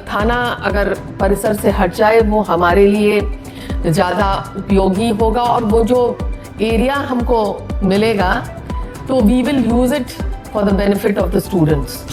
थाना अगर परिसर से हट जाए वो हमारे लिए ज़्यादा उपयोगी होगा, और वो जो एरिया हमको मिलेगा तो we will use it for the benefit of the students.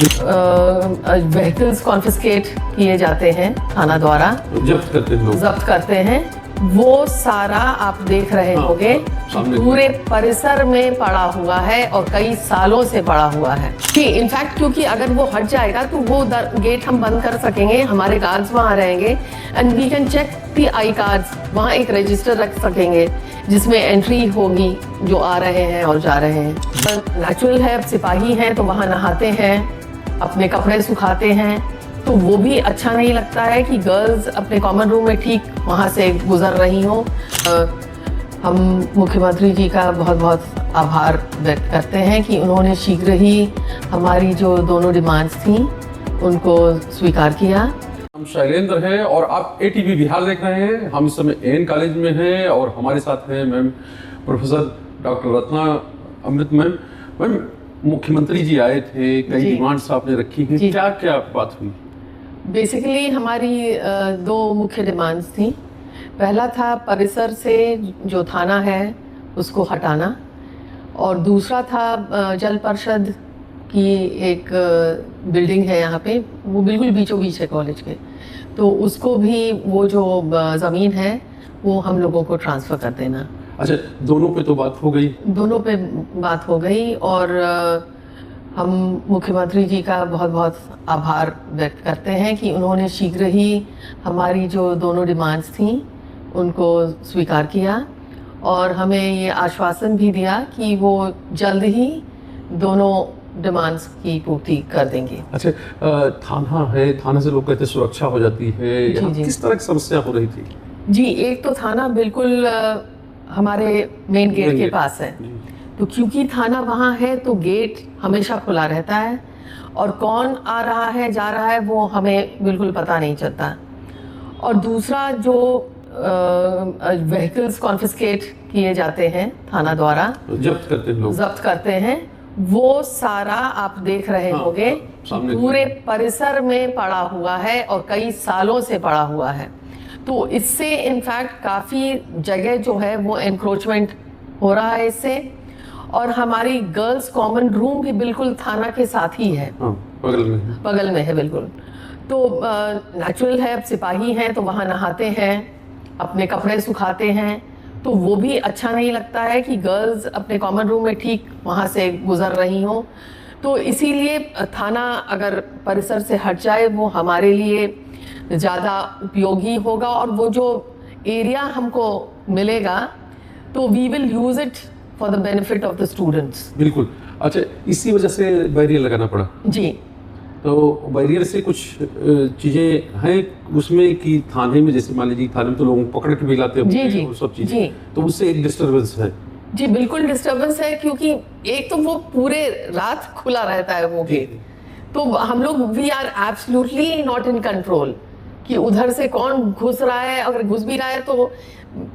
Vehicles confiscate किए जाते हैं थाना द्वारा, जब्त करते हैं, वो सारा आप देख रहे होंगे पूरे परिसर में पड़ा हुआ है और कई सालों से पड़ा हुआ है कि इनफैक्ट क्योंकि अगर वो हट जाएगा तो वो गेट हम बंद कर सकेंगे, हमारे गार्ड्स वहाँ रहेंगे and we can check the I cards, वहाँ एक रजिस्टर रख सकेंगे जिसमें एंट्री होगी जो आ रहे हैं और जा रहे हैं। नेचुरल है, सिपाही हैं तो वहाँ नहाते हैं, अपने कपड़े सुखाते हैं, तो वो भी अच्छा नहीं लगता है कि गर्ल्स अपने कॉमन रूम में ठीक वहाँ से गुजर रही हों। हम मुख्यमंत्री जी का बहुत बहुत आभार व्यक्त करते हैं कि उन्होंने शीघ्र ही हमारी जो दोनों डिमांड्स थी उनको स्वीकार किया। हम शैलेंद्र हैं और आप एटीवी बिहार देख रहे हैं। हम इस समय एन कॉलेज में हैं और हमारे साथ हैं मैम प्रोफेसर डॉक्टर रत्ना अमृत मैम। मैम, मुख्यमंत्री जी आए थे, कई डिमांड्स आपने रखी हैं, क्या क्या बात हुई? बेसिकली हमारी दो मुख्य डिमांड्स थी। पहला था परिसर से जो थाना है उसको हटाना, और दूसरा था जल परिषद की एक बिल्डिंग है यहाँ पे, वो बिल्कुल बीचों बीच है कॉलेज के, तो उसको भी वो जो ज़मीन है वो हम लोगों को ट्रांसफ़र कर देना। अच्छा, दोनों पे तो बात हो गई? दोनों पे बात हो गई, और हम मुख्यमंत्री जी का बहुत बहुत आभार व्यक्त करते हैं कि उन्होंने शीघ्र ही हमारी जो दोनों डिमांड्स थी उनको स्वीकार किया, और हमें ये आश्वासन भी दिया कि वो जल्द ही दोनों डिमांड्स की पूर्ति कर देंगे। अच्छा, थाना है, थाना से लोग कहते हैं सुरक्षा हो जाती है, यहाँ किस तरह की समस्या हो रही थी? जी, एक तो थाना बिल्कुल हमारे मेन गेट के पास है, तो क्योंकि थाना वहाँ है तो गेट हमेशा खुला रहता है और कौन आ रहा है जा रहा है वो हमें बिल्कुल पता नहीं चलता। और दूसरा जो व्हीकल्स कॉन्फिस्केट किए जाते हैं थाना द्वारा, जब्त करते हैं, वो सारा आप देख रहे होंगे पूरे परिसर में पड़ा हुआ है और कई सालों से पड़ा हुआ है। तो इससे इनफैक्ट काफ़ी जगह जो है वो एनक्रोचमेंट हो रहा है इससे, और हमारी गर्ल्स कॉमन रूम भी बिल्कुल थाना के साथ ही है, बगल में है बिल्कुल। तो नेचुरल है, सिपाही हैं तो वहाँ नहाते हैं, अपने कपड़े सुखाते हैं, तो वो भी अच्छा नहीं लगता है कि गर्ल्स अपने कॉमन रूम में ठीक वहाँ से गुजर रही हों। तो इसीलिए थाना अगर परिसर से हट जाए वो हमारे लिए ज़्यादा उपयोगी होगा, और वो जो एरिया हमको मिलेगा तो we will use it for the benefit of the students. बिल्कुल। अच्छा, इसी वजह से बैरियर लगाना पड़ा? जी। तो बैरियर से कुछ चीज़ें हैं उसमें कि थाने में, जैसे मान लीजिए थाने में तो लोग पकड़ के भी लाते हैं वो सब चीज़ें, तो उससे एक डिस्टर्बेंस है? जी बिल्कुल डिस्टर्बेंस है, क्योंकि एक तो वो पूरे रात खुला रहता है वो गेट, तो हम लोग we are absolutely not in control कि उधर से कौन घुस रहा है। अगर घुस भी रहा है तो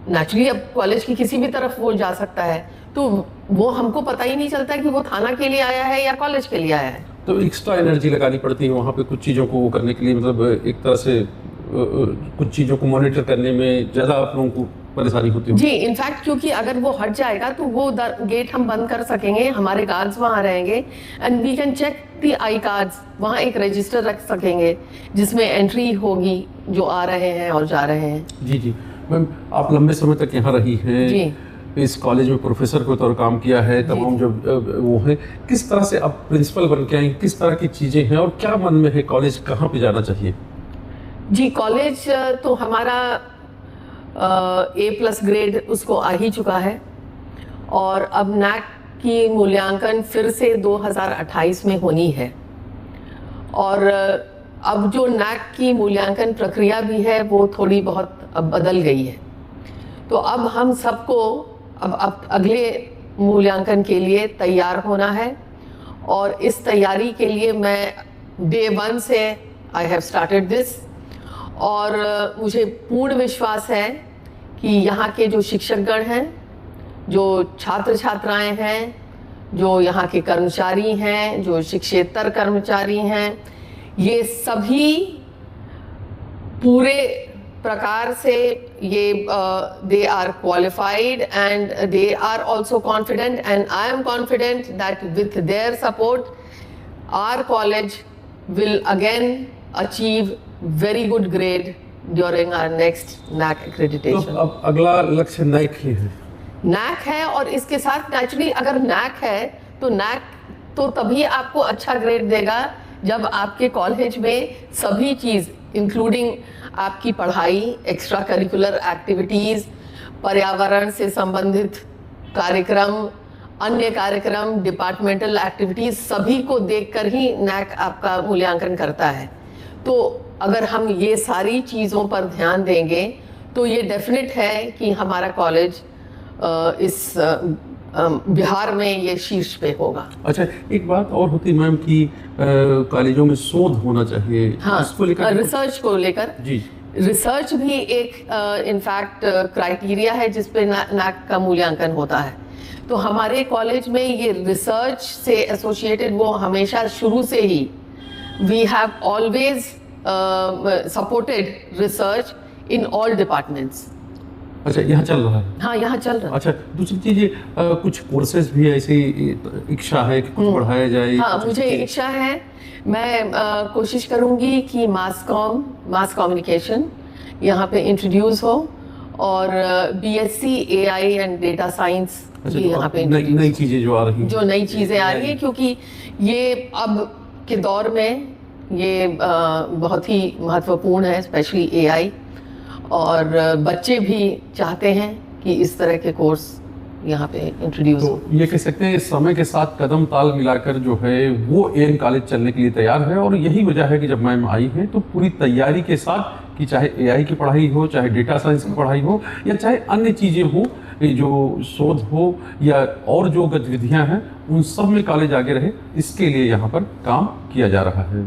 नेचुरली अब कॉलेज की किसी भी तरफ वो जा सकता है, तो वो हमको पता ही नहीं चलता कि वो थाना के लिए आया है या कॉलेज के लिए आया है। तो एक्स्ट्रा एनर्जी लगानी पड़ती है वहाँ पे कुछ चीज़ों को करने के लिए, मतलब एक तरह से कुछ चीज़ों को मॉनिटर करने में ज़्यादा आप लोगों को परेशानी होती है? जी, इनफैक्ट क्योंकि अगर वो हट जाएगा तो वो गेट हम बंद कर सकेंगे, हमारे गार्ड्स वहाँ रहेंगे and we can check the I cards, वहाँ एक रजिस्टर रख सकेंगे जिसमें एंट्री होगी जो आ रहे हैं और जा रहे हैं। जी जी मैम, आप लंबे समय तक यहाँ रही हैं जी, इस कॉलेज में प्रोफेसर के तौर काम किया है, तमाम जो वो है, किस तरह से आप प्रिंसिपल बन के आए, किस तरह की चीज़ें हैं और क्या मन में है, कॉलेज कहाँ पे जाना चाहिए? जी, कॉलेज तो हमारा A+ ग्रेड उसको आ ही चुका है, और अब NAC की मूल्यांकन फिर से 2028 में होनी है, और अब जो NAC की मूल्यांकन प्रक्रिया भी है वो थोड़ी बहुत अब बदल गई है। तो अब हम सबको अब अगले मूल्यांकन के लिए तैयार होना है, और इस तैयारी के लिए मैं Day 1 से आई हैव स्टार्टेड दिस, और मुझे पूर्ण विश्वास है कि यहाँ के जो शिक्षकगण हैं, जो छात्र छात्राएं हैं, जो यहाँ के कर्मचारी हैं, जो शिक्षेतर कर्मचारी हैं, ये सभी पूरे प्रकार से ये they are qualified and they are also confident, and I am confident that with their support our college will again achieve very good grade during our next NAC तो accreditation. अब अगला लक्ष्य NAC ही है। NAC है, और इसके साथ naturally अगर NAC है तो NAC तो तभी आपको अच्छा ग्रेड देगा जब आपके कॉलेज में सभी चीज़ इंक्लूडिंग आपकी पढ़ाई, एक्स्ट्रा करिकुलर एक्टिविटीज़, पर्यावरण से संबंधित कार्यक्रम, अन्य कार्यक्रम, डिपार्टमेंटल एक्टिविटीज, सभी को देखकर ही NAC आपका मूल्यांकन करता है। तो अगर हम ये सारी चीज़ों पर ध्यान देंगे तो ये डेफिनेट है कि हमारा कॉलेज इस बिहार में ये शीर्ष पे होगा। अच्छा, एक बात और होती मैम कि कॉलेजों में शोध होना चाहिए। हाँ, इसको लेकर रिसर्च को लेकर जी, रिसर्च भी एक इनफैक्ट क्राइटेरिया है जिस पे NAC का मूल्यांकन होता है। तो हमारे कॉलेज में ये रिसर्च से एसोसिएटेड वो हमेशा शुरू से ही we have always supported research in all departments. अच्छा, यहाँ चल रहा है। हाँ, यहाँ चल रहा है। अच्छा, दूसरी चीज ये कुछ कोर्सेज भी ऐसी इच्छा है कि कुछ पढ़ाया जाए? हाँ, मुझे इच्छा है। मैं कोशिश करूँगी कि मास कम्युनिकेशन यहाँ पे इंट्रोड्यूस हो, और BSc AI and data science भी यहाँ पे नई चीजें जो आ रही हैं, जो नई चीज़ें आ रही हैं, क्योंकि ये अब के दौर में ये बहुत ही महत्वपूर्ण है, स्पेशली AI, और बच्चे भी चाहते हैं कि इस तरह के कोर्स यहाँ पे इंट्रोड्यूस हो। तो ये कह सकते हैं समय के साथ कदम ताल मिलाकर जो है वो एन कॉलेज चलने के लिए तैयार है, और यही वजह है कि जब मैम आई है तो पूरी तैयारी के साथ कि चाहे AI की पढ़ाई हो, चाहे डेटा साइंस की पढ़ाई हो, या चाहे अन्य चीज़ें हो, जो शोध हो या और जो गतिविधियां हैं, उन सब में कॉलेज आगे रहे, इसके लिए यहाँ पर काम किया जा रहा है।